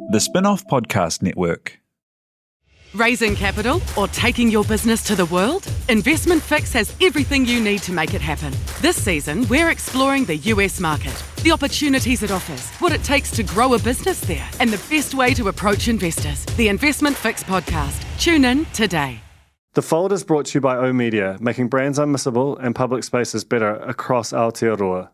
The Spin-off Podcast Network. Raising capital or taking your business to the world? Investment Fix has everything you need to make it happen. This season, we're exploring the US market, the opportunities it offers, what it takes to grow a business there, and the best way to approach investors. The Investment Fix podcast. Tune in today. The Fold is brought to you by oOh!media, making brands unmissable and public spaces better across Aotearoa.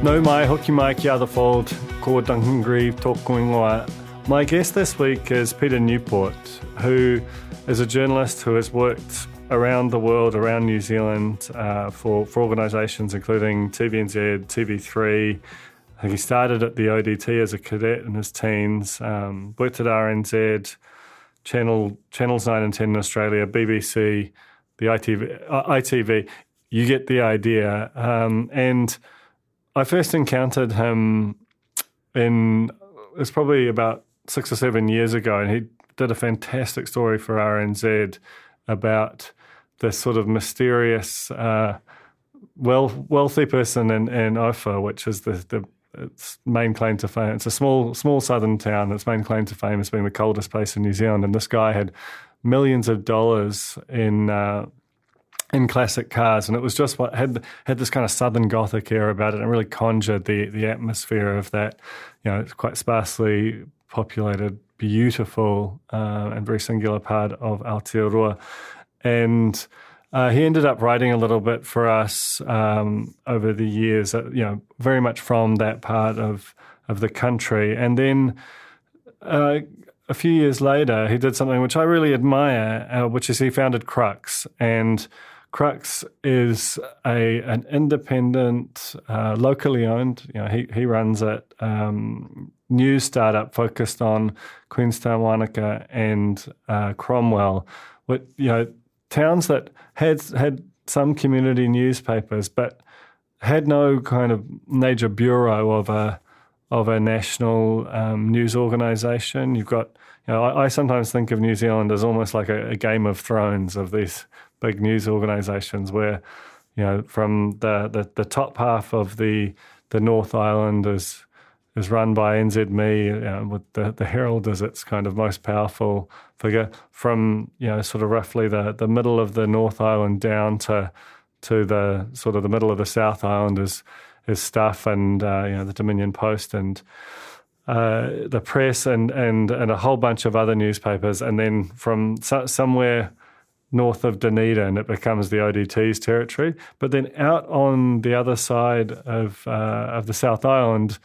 No mai, hoki mai ki a The Fold, ko Duncan Greive tōku ingoa. My guest this week is Peter Newport, who is a journalist who has worked around the world, around New Zealand, for organisations including TVNZ, TV3. I think he started at the ODT as a cadet in his teens, worked at RNZ, Channels 9 and 10 in Australia, BBC, the ITV. You get the idea. And I first encountered him it's probably about 6 or 7 years ago, and he did a fantastic story for RNZ about this sort of mysterious wealthy person in Ofa, which is its main claim to fame. It's a small southern town. Its main claim to fame is being the coldest place in New Zealand, and this guy had millions of dollars in classic cars, and it was just what had this kind of southern gothic air about it, and really conjured the atmosphere of that, it's quite sparsely populated, beautiful and very singular part of Aotearoa. And he ended up writing a little bit for us over the years, very much from that part of the country. And then a few years later, he did something which I really admire, which is he founded Crux. And Crux is an independent, locally owned, he runs it, news startup focused on Queenstown, Wanaka and Cromwell, with, towns that had some community newspapers, but had no kind of major bureau of a national news organisation. You've got, I sometimes think of New Zealand as almost like a Game of Thrones of these big news organisations where, from the top half of the North Island is run by NZME, with the Herald as its kind of most powerful figure. From, sort of roughly the middle of the North Island down to the sort of the middle of the South Island is Stuff and, the Dominion Post and the Press and a whole bunch of other newspapers. And then from somewhere north of Dunedin, it becomes the ODT's territory. But then out on the other side of the South Island,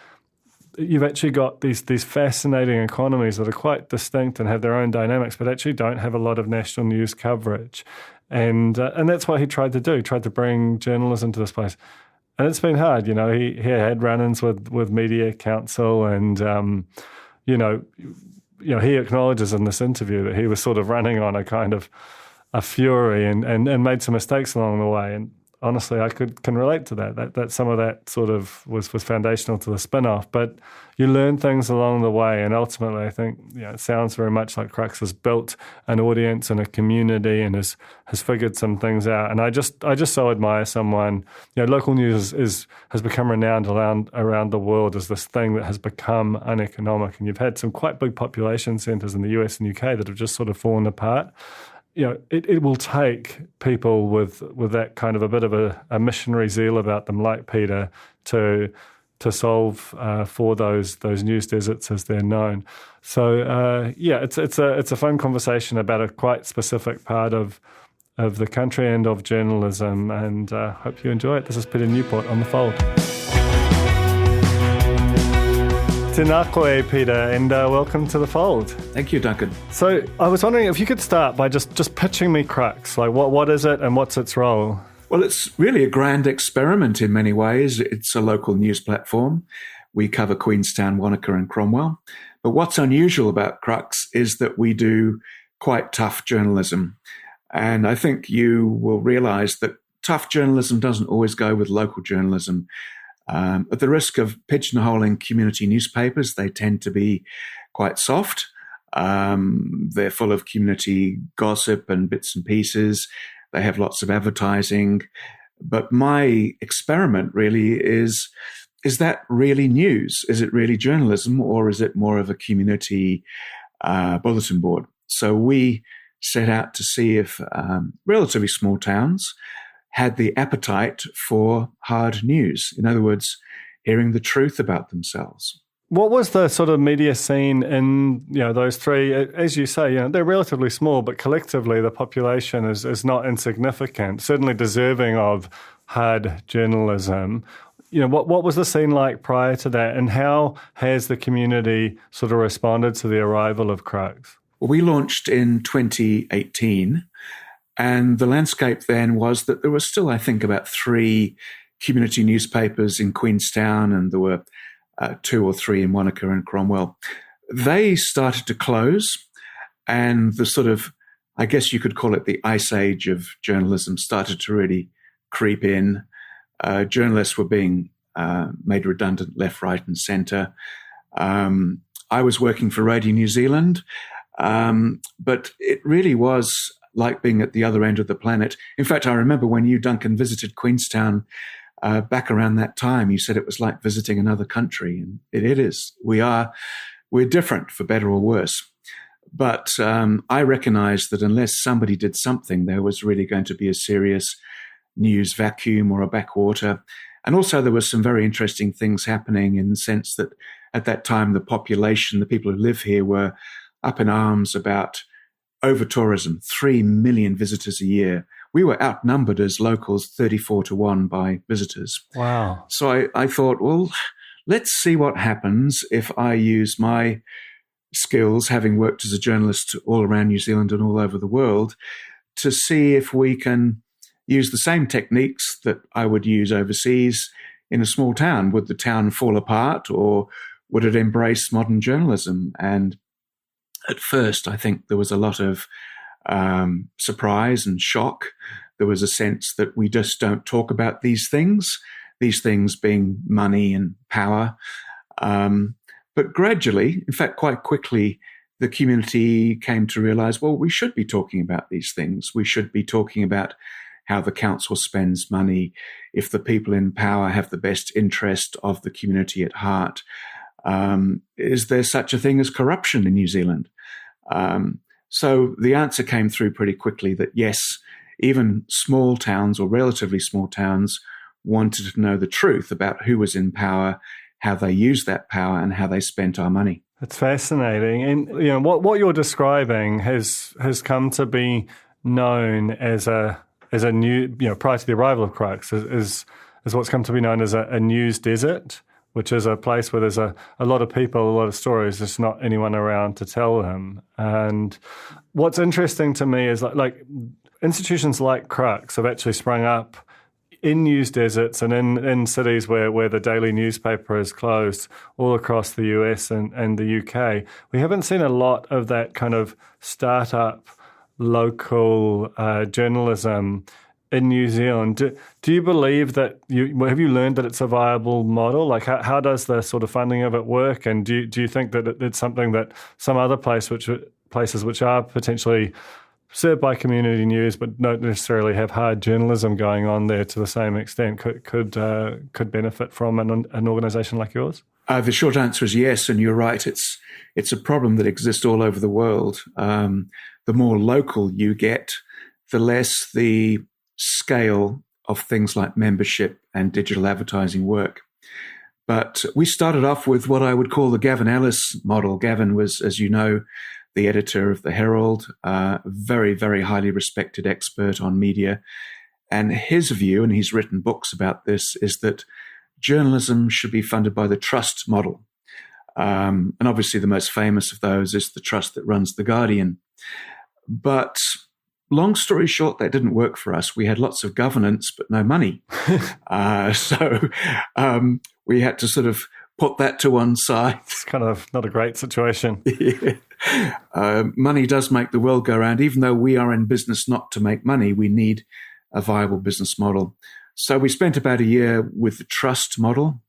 you've actually got these fascinating economies that are quite distinct and have their own dynamics, but actually don't have a lot of national news coverage. And that's what he tried to do. He tried to bring journalism to this place. And it's been hard. He had run-ins with Media Council and, he acknowledges in this interview that he was sort of running on a kind of a fury and made some mistakes along the way. And honestly, I can relate to that some of that sort of was foundational to the spin-off. But you learn things along the way, and ultimately I think it sounds very much like Crux has built an audience and a community and has figured some things out. And I just so admire someone. Local news has become renowned around the world as this thing that has become uneconomic. And you've had some quite big population centres in the US and UK that have just sort of fallen apart. It will take people with that kind of a bit of a missionary zeal about them, like Peter, to solve for those news deserts as they're known. So it's a fun conversation about a quite specific part of the country and of journalism, and hope you enjoy it. This is Peter Newport on The Fold. Tēnā koe, Peter, and welcome to The Fold. Thank you, Duncan. So I was wondering if you could start by just pitching me Crux. Like, what is it and what's its role? Well, it's really a grand experiment in many ways. It's a local news platform. We cover Queenstown, Wanaka and Cromwell. But what's unusual about Crux is that we do quite tough journalism. And I think you will realise that tough journalism doesn't always go with local journalism. At the risk of pigeonholing community newspapers, they tend to be quite soft. They're full of community gossip and bits and pieces. They have lots of advertising. But my experiment really is that really news? Is it really journalism, or is it more of a community bulletin board? So we set out to see if relatively small towns had the appetite for hard news. In other words, hearing the truth about themselves. What was the sort of media scene in those three? As you say, they're relatively small, but collectively the population is not insignificant, certainly deserving of hard journalism. What was the scene like prior to that, and how has the community sort of responded to the arrival of Crux? Well, we launched in 2018, and the landscape then was that there were still, I think, about 3 community newspapers in Queenstown, and there were 2 or 3 in Wanaka and Cromwell. They started to close, and the sort of, I guess you could call it the ice age of journalism, started to really creep in. Journalists were being made redundant left, right, and centre. I was working for Radio New Zealand, but it really was like being at the other end of the planet. In fact, I remember when you, Duncan, visited Queenstown back around that time, you said it was like visiting another country, and it is. We're different, for better or worse. But I recognized that unless somebody did something, there was really going to be a serious news vacuum or a backwater. And also there were some very interesting things happening in the sense that at that time, the population, the people who live here, were up in arms about over-tourism, 3 million visitors a year. We were outnumbered as locals 34-1 by visitors. Wow. So I thought, well, let's see what happens if I use my skills, having worked as a journalist all around New Zealand and all over the world, to see if we can use the same techniques that I would use overseas in a small town. Would the town fall apart, or would it embrace modern journalism? And at first, I think there was a lot of surprise and shock. There was a sense that we just don't talk about these things being money and power. But gradually, in fact, quite quickly, the community came to realize, well, we should be talking about these things. We should be talking about how the council spends money, if the people in power have the best interest of the community at heart. Is there such a thing as corruption in New Zealand? So the answer came through pretty quickly that yes, even small towns or relatively small towns wanted to know the truth about who was in power, how they used that power, and how they spent our money. It's fascinating. And what you're describing has come to be known as a new, prior to the arrival of Crux, is what's come to be known as a news desert, which is a place where there's a lot of people, a lot of stories, there's not anyone around to tell them. And what's interesting to me is like institutions like Crux have actually sprung up in news deserts and in cities where the daily newspaper is closed all across the US and the UK. We haven't seen a lot of that kind of startup local journalism in New Zealand. Do you believe that have you learned that it's a viable model? Like how does the sort of funding of it work? And do you think that it's something that some other places which are potentially served by community news but don't necessarily have hard journalism going on there to the same extent could benefit from an organisation like yours? The short answer is yes, and you're right. It's a problem that exists all over the world. The more local you get, the less the scale of things like membership and digital advertising work. But we started off with what I would call the Gavin Ellis model. Gavin was, as you know, the editor of the Herald, very, very highly respected expert on media. And his view, and he's written books about this, is that journalism should be funded by the trust model. And obviously the most famous of those is the trust that runs The Guardian. But long story short, that didn't work for us. We had lots of governance, but no money. So we had to sort of put that to one side. It's kind of not a great situation. Yeah. Money does make the world go round. Even though we are in business not to make money, we need a viable business model. So we spent about a year with the trust model,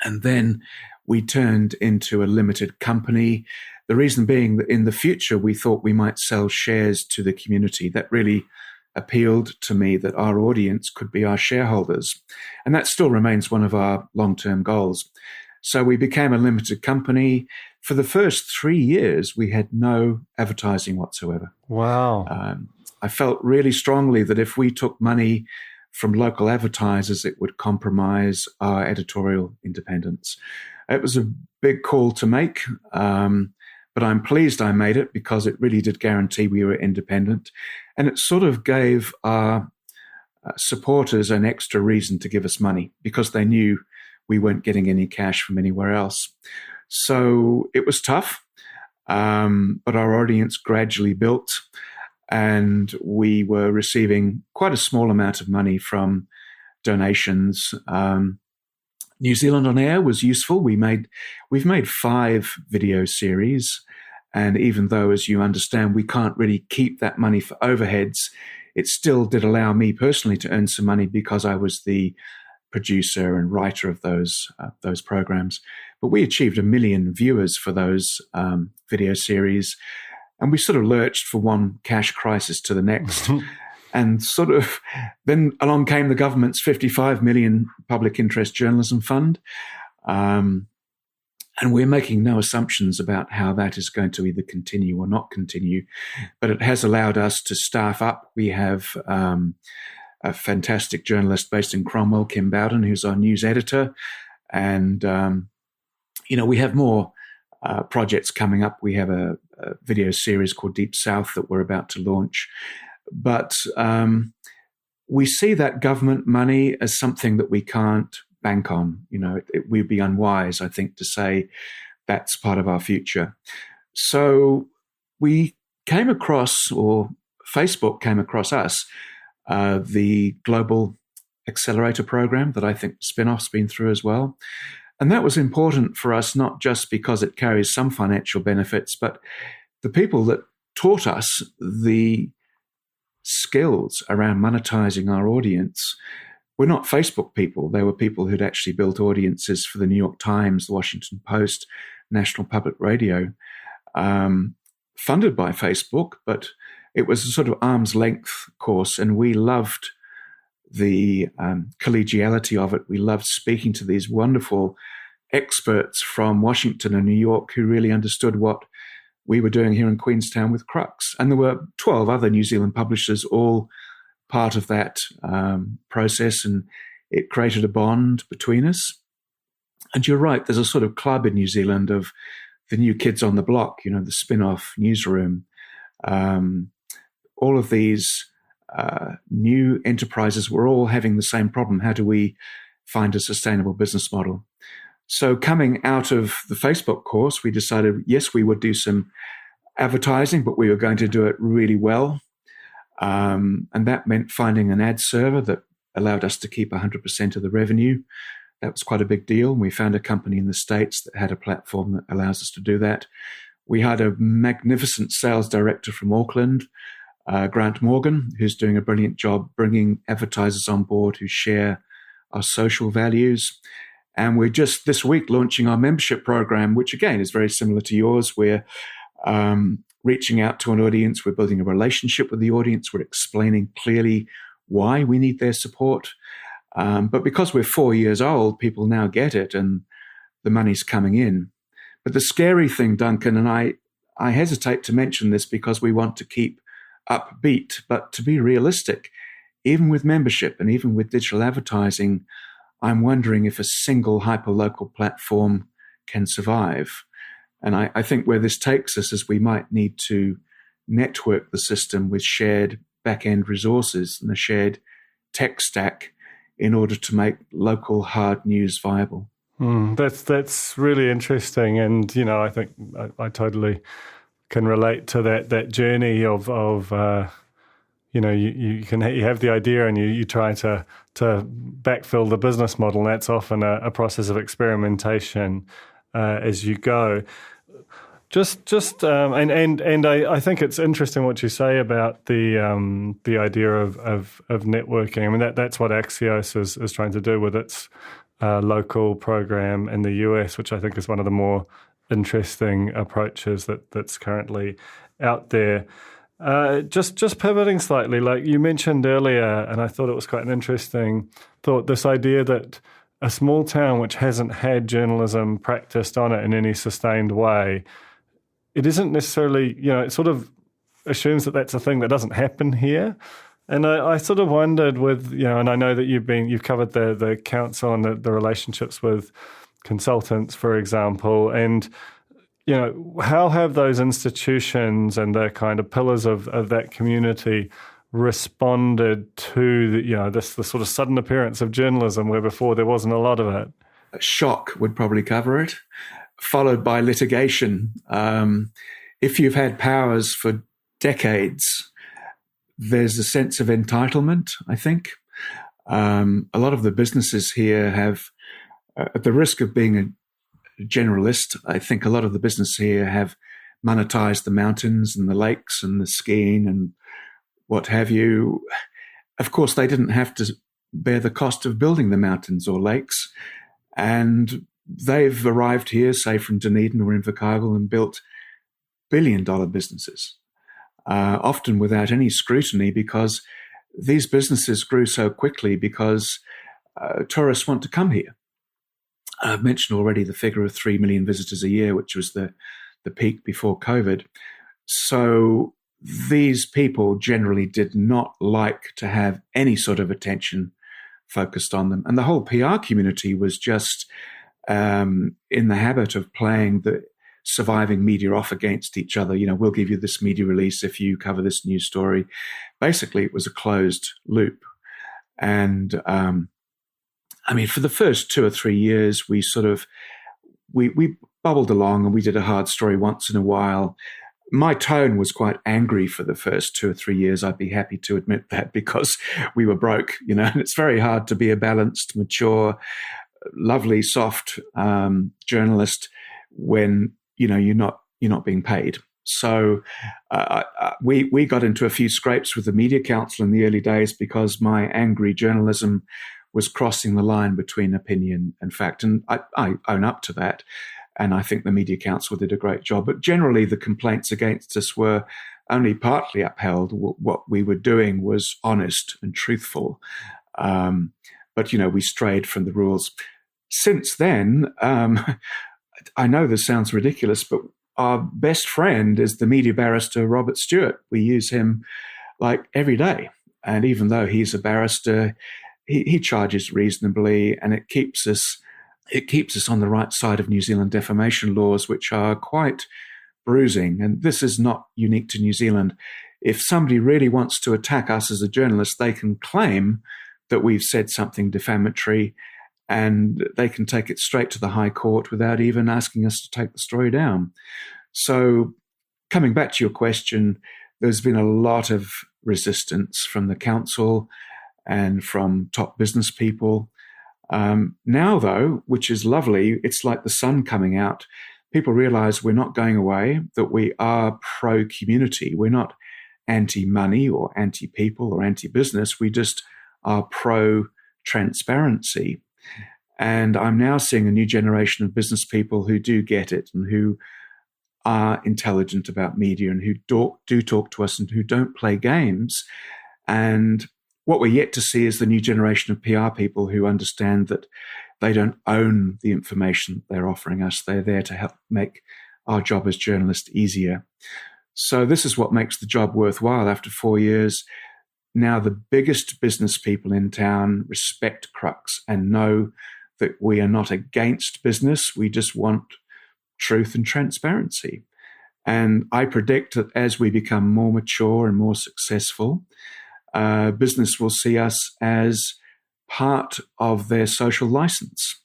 and then we turned into a limited company. The reason being that in the future, we thought we might sell shares to the community. That really appealed to me, that our audience could be our shareholders. And that still remains one of our long-term goals. So we became a limited company. For the first 3 years, we had no advertising whatsoever. Wow. I felt really strongly that if we took money from local advertisers, it would compromise our editorial independence. It was a big call to make, but I'm pleased I made it because it really did guarantee we were independent. And it sort of gave our supporters an extra reason to give us money because they knew we weren't getting any cash from anywhere else. So it was tough, but our audience gradually built, and we were receiving quite a small amount of money from donations. New Zealand on Air was useful. We've made 5 video series, and even though, as you understand, we can't really keep that money for overheads, it still did allow me personally to earn some money because I was the producer and writer of those programs. But we achieved 1 million viewers for those video series, and we sort of lurched from one cash crisis to the next. And sort of then along came the government's 55 million public interest journalism fund. And we're making no assumptions about how that is going to either continue or not continue. But it has allowed us to staff up. We have a fantastic journalist based in Cromwell, Kim Bowden, who's our news editor. And, we have more projects coming up. We have a video series called Deep South that we're about to launch. But we see that government money as something that we can't bank on. It would be unwise, I think, to say that's part of our future. So we came across, or Facebook came across us, the Global Accelerator Program that I think Spinoff's been through as well. And that was important for us, not just because it carries some financial benefits, but the people that taught us the skills around monetizing our audience were not Facebook people. They were people who'd actually built audiences for the New York Times, the Washington Post, National Public Radio, funded by Facebook, but it was a sort of arm's length course, and we loved the collegiality of it. We loved speaking to these wonderful experts from Washington and New York who really understood what we were doing here in Queenstown with Crux. And there were 12 other New Zealand publishers, all part of that process, and it created a bond between us. And you're right, there's a sort of club in New Zealand of the new kids on the block, the spin-off newsroom. All of these new enterprises were all having the same problem. How do we find a sustainable business model? So coming out of the Facebook course, we decided, yes, we would do some advertising, but we were going to do it really well. And that meant finding an ad server that allowed us to keep 100% of the revenue. That was quite a big deal. We found a company in the States that had a platform that allows us to do that. We had a magnificent sales director from Auckland, Grant Morgan, who's doing a brilliant job bringing advertisers on board who share our social values. And we're just this week launching our membership program, which again is very similar to yours. We're reaching out to an audience. We're building a relationship with the audience. We're explaining clearly why we need their support. But because we're 4 years old, people now get it and the money's coming in. But the scary thing, Duncan, and I hesitate to mention this because we want to keep upbeat, but to be realistic, even with membership and even with digital advertising, I'm wondering if a single hyperlocal platform can survive. And I think where this takes us is we might need to network the system with shared back-end resources and a shared tech stack in order to make local hard news viable. That's really interesting. And, I think I totally can relate to that journey of you have the idea and you try to backfill the business model. And that's often a process of experimentation as you go. And I think it's interesting what you say about the idea of networking. I mean that's what Axios is trying to do with its local program in the US, which I think is one of the more interesting approaches that's currently out there. Just pivoting slightly, like you mentioned earlier, and I thought it was quite an interesting thought, this idea that a small town which hasn't had journalism practiced on it in any sustained way, it isn't necessarily, it sort of assumes that that's a thing that doesn't happen here. And I sort of wondered with, and I know that you've covered the council and the relationships with consultants, for example, and how have those institutions and the kind of pillars of that community responded to the sort of sudden appearance of journalism where before there wasn't a lot of it? Shock would probably cover it, followed by litigation. If you've had powers for decades, there's a sense of entitlement, I think. A lot of the businesses here have, at the risk of being a generalist, I think a lot of the business here have monetized the mountains and the lakes and the skiing and what have you. Of course, they didn't have to bear the cost of building the mountains or lakes. And they've arrived here, say from Dunedin or Invercargill, and built billion-dollar businesses, often without any scrutiny, because these businesses grew so quickly because tourists want to come here. I've mentioned already the figure of 3 million visitors a year, which was the peak before COVID. So these people generally did not like to have any sort of attention focused on them. And the whole PR community was just in the habit of playing the surviving media off against each other. We'll give you this media release if you cover this news story. Basically, it was a closed loop. And for the first 2 or 3 years, we bubbled along and we did a hard story once in a while. My tone was quite angry for the first 2 or 3 years. I'd be happy to admit that, because we were broke, and it's very hard to be a balanced, mature, lovely, soft journalist when, you're not being paid. So we got into a few scrapes with the Media Council in the early days because my angry journalism was crossing the line between opinion and fact. And I own up to that. And I think the Media Council did a great job. But generally, the complaints against us were only partly upheld. What we were doing was honest and truthful. But, we strayed from the rules. Since then, I know this sounds ridiculous, but our best friend is the media barrister, Robert Stewart. We use him like every day. And even though he's a barrister, he charges reasonably, and it keeps us on the right side of New Zealand defamation laws, which are quite bruising. And this is not unique to New Zealand. If somebody really wants to attack us as a journalist, they can claim that we've said something defamatory, and they can take it straight to the High Court without even asking us to take the story down. So coming back to your question, there's been a lot of resistance from the council and from top business people. Now, though, which is lovely, it's like the sun coming out. People realize we're not going away, that we are pro-community. We're not anti-money or anti-people or anti-business. We just are pro-transparency. And I'm now seeing a new generation of business people who do get it and who are intelligent about media and who do talk to us and who don't play games. And what we're yet to see is the new generation of PR people who understand that they don't own the information they're offering us. They're there to help make our job as journalists easier. So this is what makes the job worthwhile. After 4 years, now the biggest business people in town respect Crux and know that we are not against business. We just want truth and transparency. And I predict that as we become more mature and more successful, business will see us as part of their social license.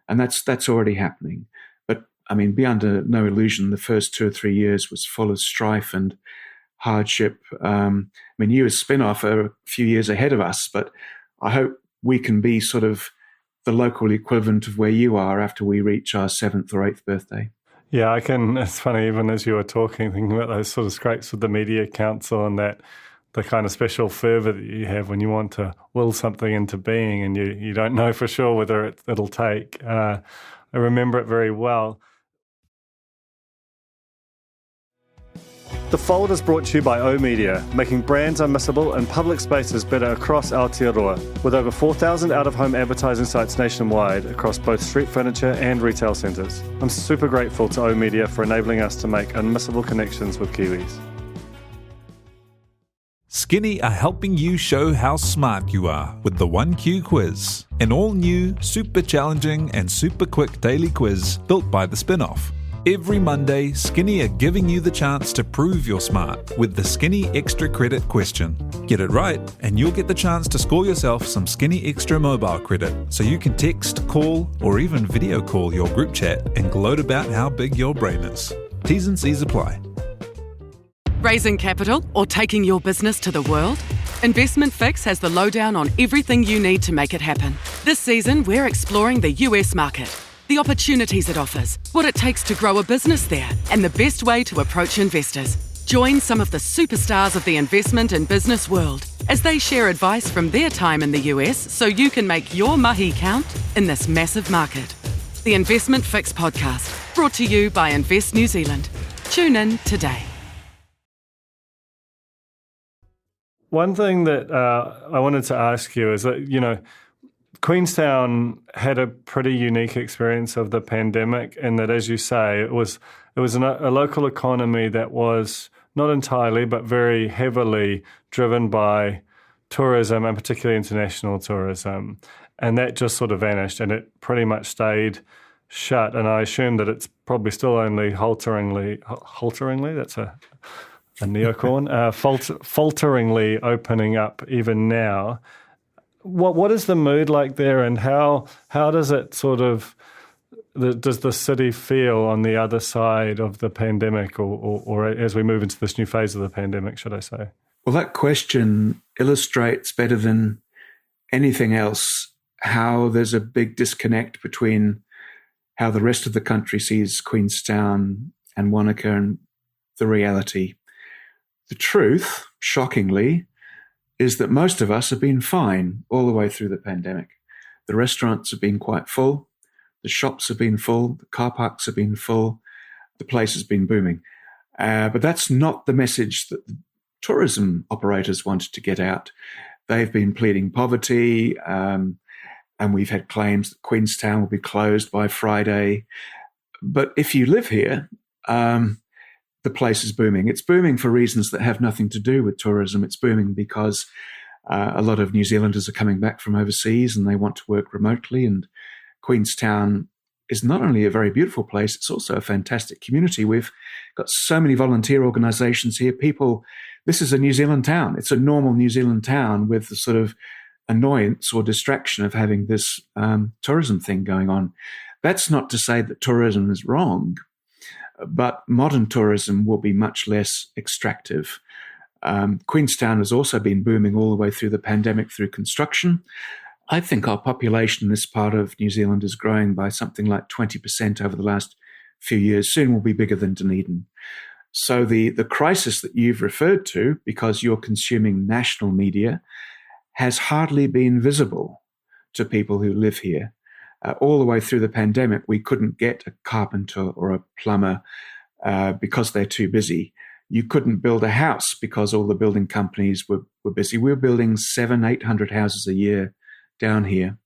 And that's already happening. But be under no illusion, the first 2 or 3 years was full of strife and hardship. You as Spin-Off are a few years ahead of us, but I hope we can be sort of the local equivalent of where you are after we reach our 7th or 8th birthday. Yeah, it's funny, even as you were talking, thinking about those sort of scrapes with the Media Council and that the kind of special fervour that you have when you want to will something into being and you don't know for sure whether it'll take. I remember it very well. The Fold is brought to you by O Media, making brands unmissable and public spaces better across Aotearoa, with over 4,000 out-of-home advertising sites nationwide across both street furniture and retail centres. I'm super grateful to O Media for enabling us to make unmissable connections with Kiwis. Skinny are helping you show how smart you are with the 1Q quiz, an all-new, super challenging and super quick daily quiz built by the Spin-Off. Every Monday, Skinny are giving you the chance to prove you're smart with the Skinny Extra Credit question. Get it right, and you'll get the chance to score yourself some Skinny Extra mobile credit, so you can text, call, or even video call your group chat and gloat about how big your brain is. T's and C's apply. Raising capital or taking your business to the world? Investment Fix has the lowdown on everything you need to make it happen. This season, we're exploring the US market, the opportunities it offers, what it takes to grow a business there, and the best way to approach investors. Join some of the superstars of the investment and business world as they share advice from their time in the US so you can make your mahi count in this massive market. The Investment Fix podcast, brought to you by Invest New Zealand. Tune in today. One thing that I wanted to ask you is that, Queenstown had a pretty unique experience of the pandemic in that, as you say, it was a local economy that was not entirely but very heavily driven by tourism and particularly international tourism. And that just sort of vanished and it pretty much stayed shut. And I assume that it's probably still only halteringly, that's a neocorn, falteringly opening up even now. What is the mood like there, and how does it does the city feel on the other side of the pandemic, or as we move into this new phase of the pandemic, should I say? Well, that question illustrates better than anything else how there's a big disconnect between how the rest of the country sees Queenstown and Wanaka and the reality. The truth, shockingly, is that most of us have been fine all the way through the pandemic. The restaurants have been quite full, the shops have been full, the car parks have been full, the place has been booming. But that's not the message that the tourism operators wanted to get out. They've been pleading poverty, and we've had claims that Queenstown will be closed by Friday. But if you live here, the place is booming. It's booming for reasons that have nothing to do with tourism. It's booming because a lot of New Zealanders are coming back from overseas and they want to work remotely. And Queenstown is not only a very beautiful place, it's also a fantastic community. We've got so many volunteer organisations here. This is a New Zealand town. It's a normal New Zealand town with the sort of annoyance or distraction of having this tourism thing going on. That's not to say that tourism is wrong, but modern tourism will be much less extractive. Queenstown has also been booming all the way through the pandemic through construction. I think our population in this part of New Zealand is growing by something like 20% over the last few years. Soon will be bigger than Dunedin. So the crisis that you've referred to, because you're consuming national media, has hardly been visible to people who live here. All the way through the pandemic, we couldn't get a carpenter or a plumber because they're too busy. You couldn't build a house because all the building companies were busy. We were building 700-800 houses a year down here.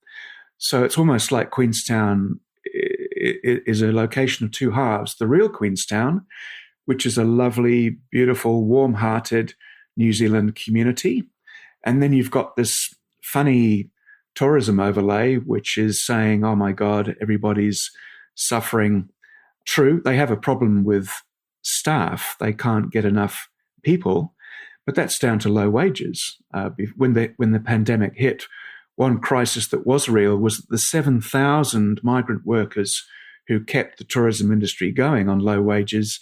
So it's almost like Queenstown is a location of two halves. The real Queenstown, which is a lovely, beautiful, warm-hearted New Zealand community. And then you've got this funny tourism overlay, which is saying, oh my God, everybody's suffering. True, they have a problem with staff. They can't get enough people, but that's down to low wages. When the pandemic hit, one crisis that was real was that the 7,000 migrant workers who kept the tourism industry going on low wages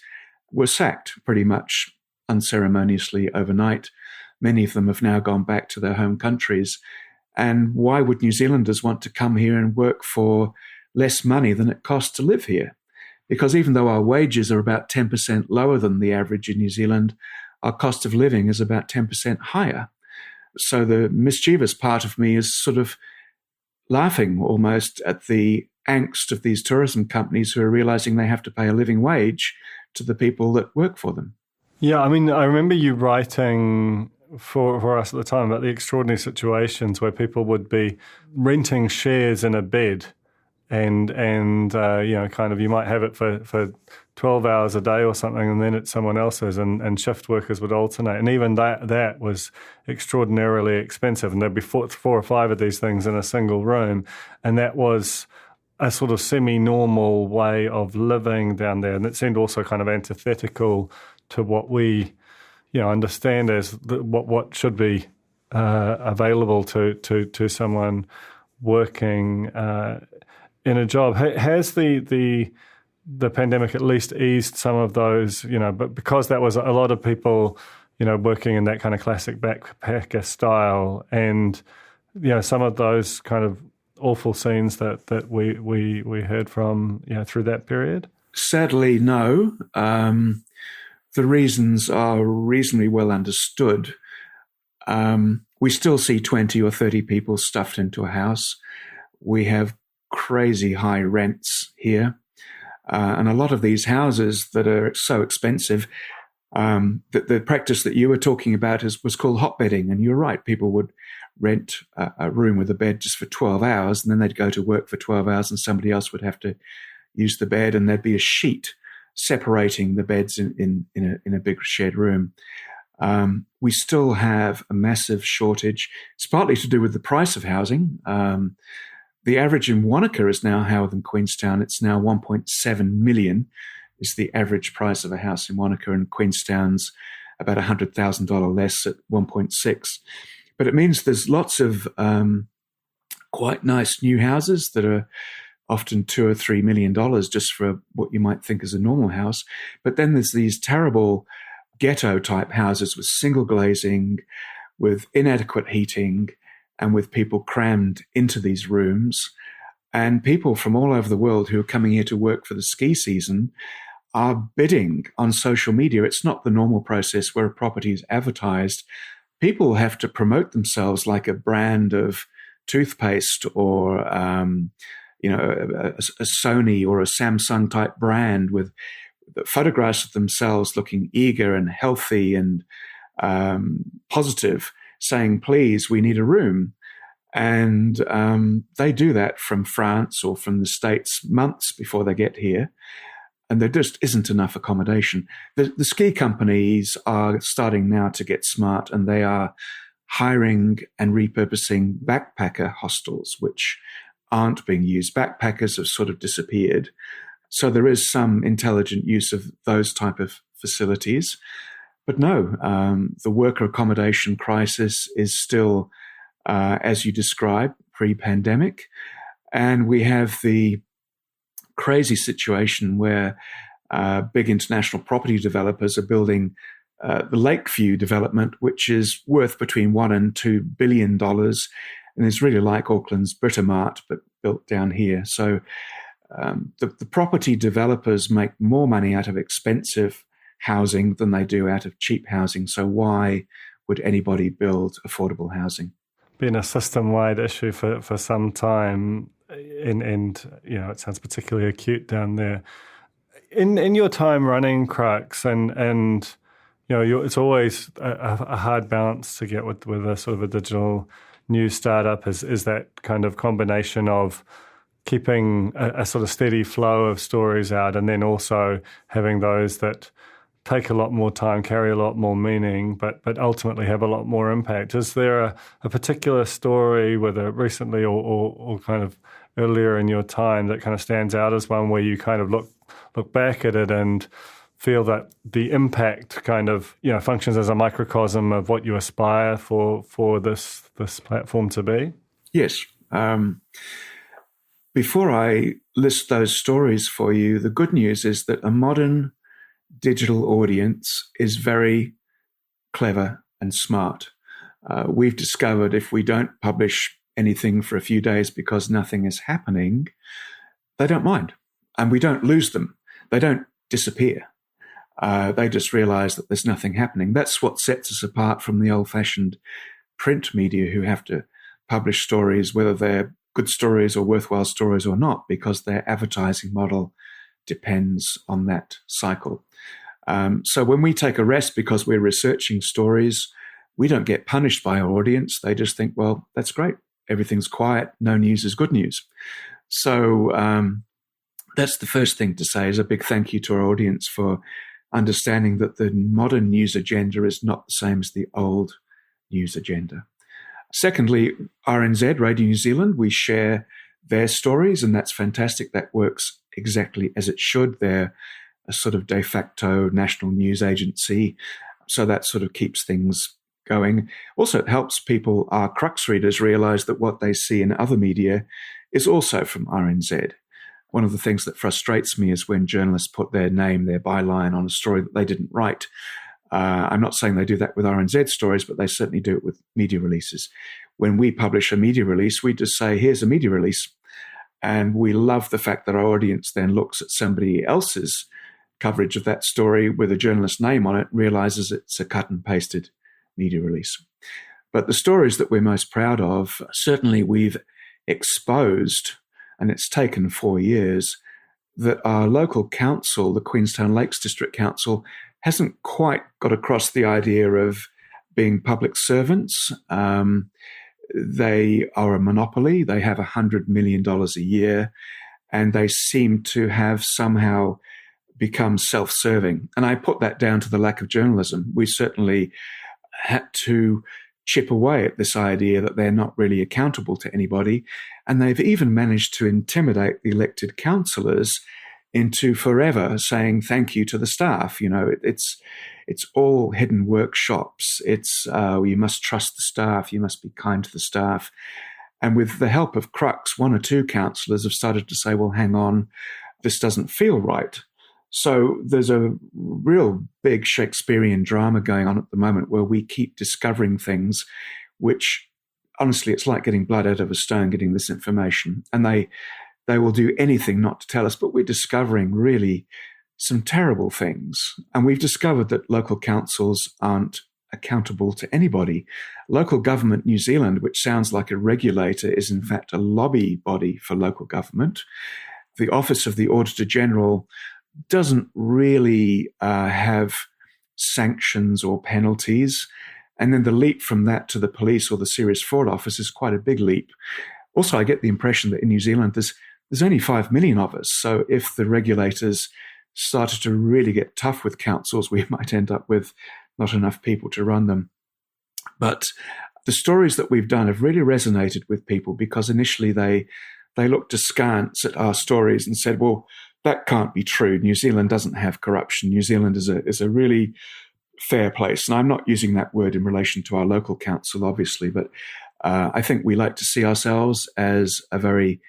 were sacked pretty much unceremoniously overnight. Many of them have now gone back to their home countries. And why would New Zealanders want to come here and work for less money than it costs to live here? Because even though our wages are about 10% lower than the average in New Zealand, our cost of living is about 10% higher. So the mischievous part of me is sort of laughing almost at the angst of these tourism companies who are realizing they have to pay a living wage to the people that work for them. Yeah, I mean, I remember you writing for us at the time about the extraordinary situations where people would be renting shares in a bed and kind of you might have it for 12 hours a day or something, and then it's someone else's, and shift workers would alternate. And even that was extraordinarily expensive, and there'd be four or five of these things in a single room, and that was a sort of semi-normal way of living down there. And it seemed also kind of antithetical to what we understand as what should be available to someone working in a job. Has the pandemic at least eased some of those, but because that was a lot of people, working in that kind of classic backpacker style, and, some of those kind of awful scenes that we heard from, through that period? Sadly, no. The reasons are reasonably well understood. We still see 20 or 30 people stuffed into a house. We have crazy high rents here. And a lot of these houses that are so expensive, the practice that you were talking about was called hotbedding. And you're right, people would rent a room with a bed just for 12 hours, and then they'd go to work for 12 hours and somebody else would have to use the bed, and there'd be a sheet separating the beds in a big shared room. We still have a massive shortage. It's partly to do with the price of housing. The average in Wanaka is now higher than Queenstown. It's now 1.7 million is the average price of a house in Wanaka, and Queenstown's about $100,000 less at 1.6. But it means there's lots of quite nice new houses that are often $2 or $3 million just for what you might think is a normal house. But then there's these terrible ghetto type houses with single glazing, with inadequate heating, and with people crammed into these rooms. And people from all over the world who are coming here to work for the ski season are bidding on social media. It's not the normal process where a property is advertised. People have to promote themselves like a brand of toothpaste or, a Sony or a Samsung type brand with photographs of themselves looking eager and healthy and positive, saying, please, we need a room. And they do that from France or from the States months before they get here. And there just isn't enough accommodation. The ski companies are starting now to get smart, and they are hiring and repurposing backpacker hostels, which aren't being used. Backpackers have sort of disappeared. So there is some intelligent use of those type of facilities. But no, the worker accommodation crisis is still, as you described, pre-pandemic. And we have the crazy situation where big international property developers are building the Lakeview development, which is worth between $1 and $2 billion. And it's really like Auckland's Britomart, but built down here. So the property developers make more money out of expensive housing than they do out of cheap housing. So why would anybody build affordable housing? Been a system-wide issue for some time, and it sounds particularly acute down there. In your time running Crux, and it's always a hard balance to get with a sort of a digital news startup is that kind of combination of keeping a sort of steady flow of stories out, and then also having those that take a lot more time, carry a lot more meaning, but ultimately have a lot more impact. Is there a particular story, whether recently or kind of earlier in your time, that kind of stands out as one where you kind of look back at it and feel that the impact kind of functions as a microcosm of what you aspire for this platform to be? Yes. Before I list those stories for you, the good news is that a modern digital audience is very clever and smart. We've discovered if we don't publish anything for a few days because nothing is happening, they don't mind. And we don't lose them. They don't disappear. They just realize that there's nothing happening. That's what sets us apart from the old-fashioned print media who have to publish stories, whether they're good stories or worthwhile stories or not, because their advertising model depends on that cycle. So when we take a rest because we're researching stories, we don't get punished by our audience. They just think, well, that's great. Everything's quiet. No news is good news. So that's the first thing to say, is a big thank you to our audience for understanding that the modern news agenda is not the same as the old news agenda. Secondly, RNZ, Radio New Zealand, we share their stories, and that's fantastic. That works exactly as it should. They're a sort of de facto national news agency, so that sort of keeps things going. Also, it helps people, our Crux readers, realize that what they see in other media is also from RNZ. One of the things that frustrates me is when journalists put their name, their byline on a story that they didn't write. I'm not saying they do that with RNZ stories, but they certainly do it with media releases. When we publish a media release, we just say, here's a media release. And we love the fact that our audience then looks at somebody else's coverage of that story with a journalist's name on it, realizes it's a cut and pasted media release. But the stories that we're most proud of, certainly we've exposed, and it's taken 4 years, that our local council, the Queenstown Lakes District Council, hasn't quite got across the idea of being public servants. They are a monopoly. They have $100 million a year, and they seem to have somehow become self-serving. And I put that down to the lack of journalism. We certainly had to chip away at this idea that they're not really accountable to anybody. And they've even managed to intimidate the elected councillors into forever saying thank you to the staff. You know, it's all hidden workshops. It's you must trust the staff. You must be kind to the staff. And with the help of Crux, 1 or 2 councillors have started to say, well, hang on, this doesn't feel right. So there's a real big Shakespearean drama going on at the moment where we keep discovering things which, honestly, it's like getting blood out of a stone, getting this information. And they will do anything not to tell us, but we're discovering really some terrible things. And we've discovered that local councils aren't accountable to anybody. Local Government New Zealand, which sounds like a regulator, is in fact a lobby body for local government. The Office of the Auditor General doesn't really have sanctions or penalties. And then the leap from that to the police or the Serious Fraud Office is quite a big leap. Also, I get the impression that in New Zealand, there's only 5 million of us. So if the regulators started to really get tough with councils, we might end up with not enough people to run them. But the stories that we've done have really resonated with people because initially they looked askance at our stories and said, well, that can't be true. New Zealand doesn't have corruption. New Zealand is a really fair place. And I'm not using that word in relation to our local council, obviously, but I think we like to see ourselves as a very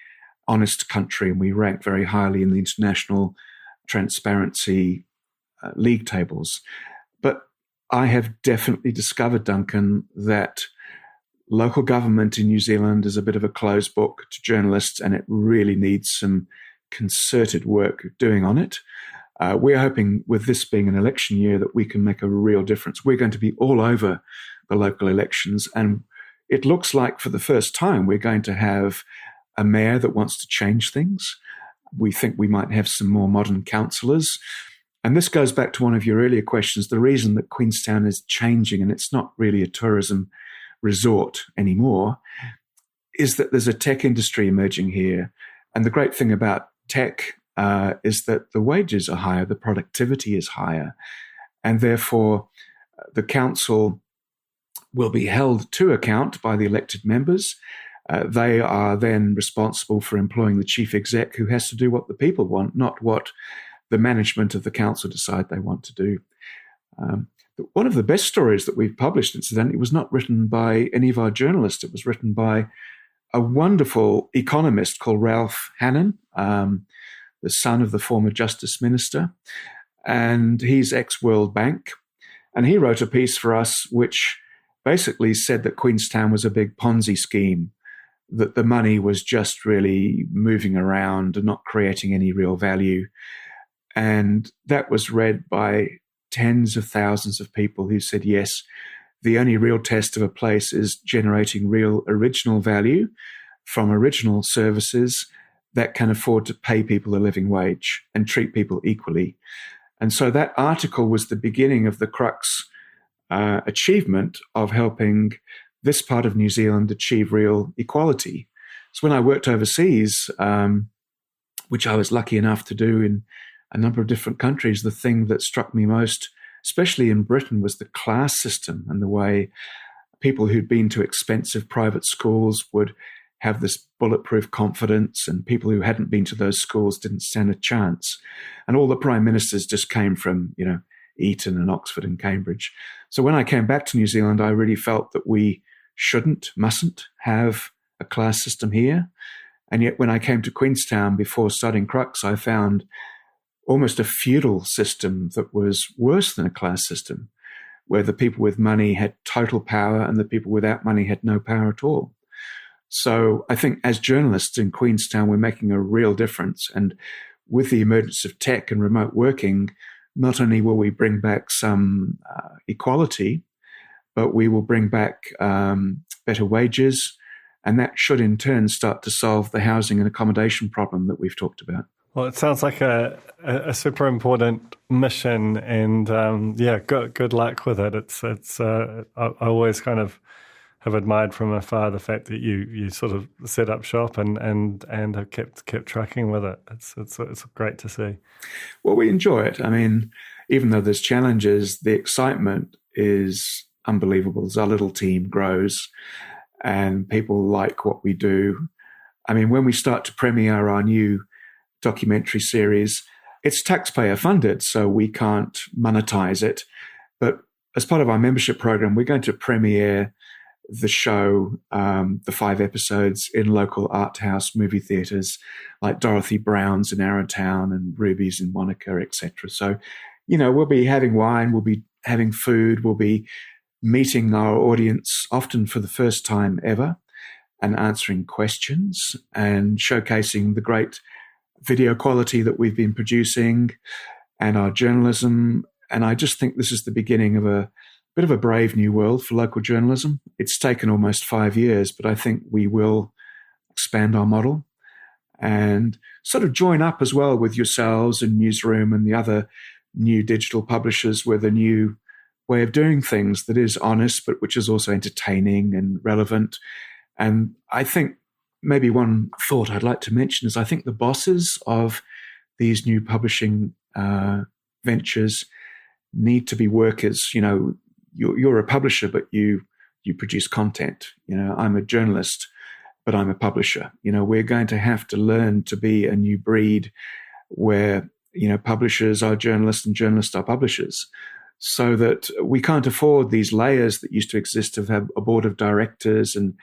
honest country, and we rank very highly in the international transparency league tables. But I have definitely discovered, Duncan, that local government in New Zealand is a bit of a closed book to journalists, and it really needs some concerted work doing on it. We're hoping with this being an election year that we can make a real difference. We're going to be all over the local elections, and it looks like for the first time we're going to have a mayor that wants to change things. We think we might have some more modern councillors. And this goes back to one of your earlier questions. The reason that Queenstown is changing, and it's not really a tourism resort anymore, is that there's a tech industry emerging here. And the great thing about tech is that the wages are higher, the productivity is higher, and therefore the council will be held to account by the elected members. They are then responsible for employing the chief exec, who has to do what the people want, not what the management of the council decide they want to do. One of the best stories that we've published, incidentally, was not written by any of our journalists. It was written by a wonderful economist called Ralph Hannon, the son of the former Justice Minister, and he's ex-World Bank. And he wrote a piece for us which basically said that Queenstown was a big Ponzi scheme, that the money was just really moving around and not creating any real value. And that was read by tens of thousands of people who said, yes, the only real test of a place is generating real original value from original services that can afford to pay people a living wage and treat people equally. And so that article was the beginning of the Crux achievement of helping this part of New Zealand achieve real equality. So when I worked overseas, which I was lucky enough to do in a number of different countries, the thing that struck me most, especially in Britain, was the class system and the way people who'd been to expensive private schools would have this bulletproof confidence, and people who hadn't been to those schools didn't stand a chance. And all the prime ministers just came from, Eton and Oxford and Cambridge. So when I came back to New Zealand, I really felt that we mustn't have a class system here. And yet when I came to Queenstown before starting Crux, I found almost a feudal system that was worse than a class system, where the people with money had total power and the people without money had no power at all. So I think as journalists in Queenstown, we're making a real difference. And with the emergence of tech and remote working, not only will we bring back some equality, but we will bring back better wages. And that should in turn start to solve the housing and accommodation problem that we've talked about. Well, it sounds like a super important mission, and good luck with it. I always kind of have admired from afar the fact that you sort of set up shop and have kept tracking with it. It's great to see. Well, we enjoy it. I mean, even though there's challenges, the excitement is unbelievable as our little team grows and people like what we do. I mean, when we start to premiere our new documentary series, it's taxpayer funded, so we can't monetize it. But as part of our membership program, we're going to premiere the show, the 5 episodes in local art house movie theatres like Dorothy Brown's in Arrowtown and Ruby's in Wanaka, etc. So, we'll be having wine, we'll be having food, we'll be meeting our audience often for the first time ever and answering questions and showcasing the great video quality that we've been producing and our journalism. And I just think this is the beginning of a bit of a brave new world for local journalism. It's taken almost 5 years, but I think we will expand our model and sort of join up as well with yourselves and Newsroom and the other new digital publishers with a new way of doing things that is honest, but which is also entertaining and relevant. And I think maybe one thought I'd like to mention is I think the bosses of these new publishing ventures need to be workers. You're a publisher, but you produce content. I'm a journalist, but I'm a publisher. We're going to have to learn to be a new breed where, publishers are journalists and journalists are publishers, so that we can't afford these layers that used to exist of have a board of directors and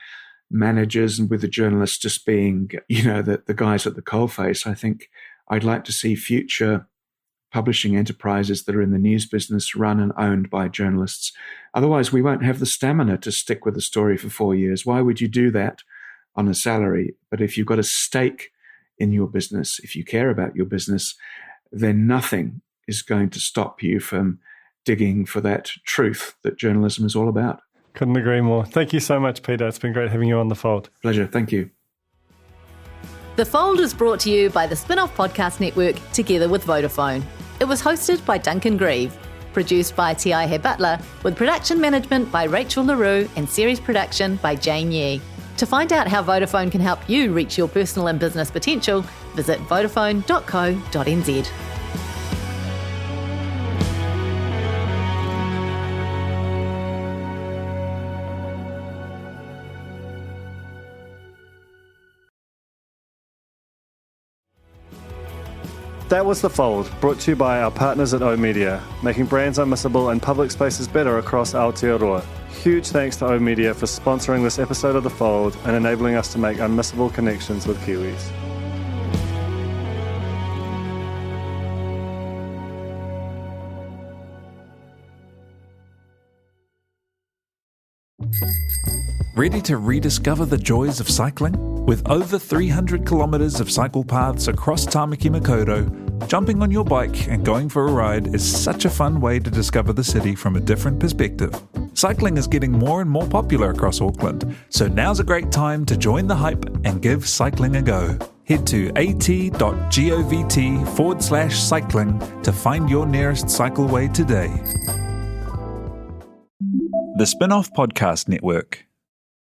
managers and with the journalists just being, the guys at the coalface. I think I'd like to see future publishing enterprises that are in the news business run and owned by journalists. Otherwise, we won't have the stamina to stick with a story for 4 years. Why would you do that on a salary? But if you've got a stake in your business, if you care about your business, then nothing is going to stop you from digging for that truth that journalism is all about. Couldn't agree more. Thank you so much, Peter. It's been great having you on The Fold. Pleasure. Thank you. The Fold is brought to you by the Spin-Off Podcast Network together with Vodafone. It was hosted by Duncan Greive, produced by T.I. Butler, with production management by Rachel LaRue and series production by Jane Yee. To find out how Vodafone can help you reach your personal and business potential, visit vodafone.co.nz. That was The Fold, brought to you by our partners at oOh!media, making brands unmissable and public spaces better across Aotearoa. Huge thanks to oOh!media for sponsoring this episode of The Fold and enabling us to make unmissable connections with Kiwis. Ready to rediscover the joys of cycling? With over 300 kilometres of cycle paths across Tāmaki Makaurau, jumping on your bike and going for a ride is such a fun way to discover the city from a different perspective. Cycling is getting more and more popular across Auckland, so now's a great time to join the hype and give cycling a go. Head to at.govt/cycling to find your nearest cycleway today. The Spin-off Podcast Network.